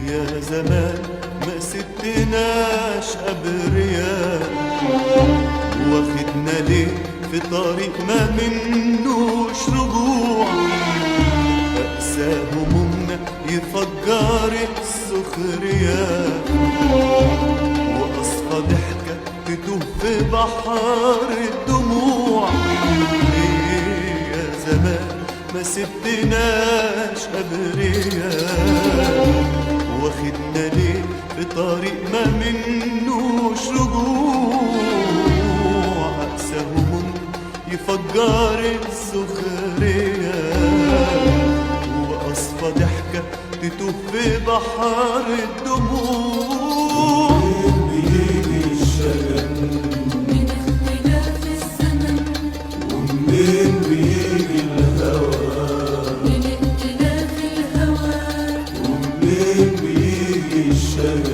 يا زمان ما سبتناش أبرياء، واخدنا ليه في طريق ما منوش رجوع، أقسى همومنا يفجر السخرية، وأصفى ضحكة تتوه في بحر الدموع. يا زمان ما سبتناش أبرياء، واخدنا ليه في طريق ما منوش رجوع، أقسى هموم يفجر السخرية، وأصفى ضحكة تتوه في بحر الدموع. بيجي الشجن من اختلاف الزمن، ومنين بيجي الهوى، من اختلاف الهوى، ومنين بيجي الشجن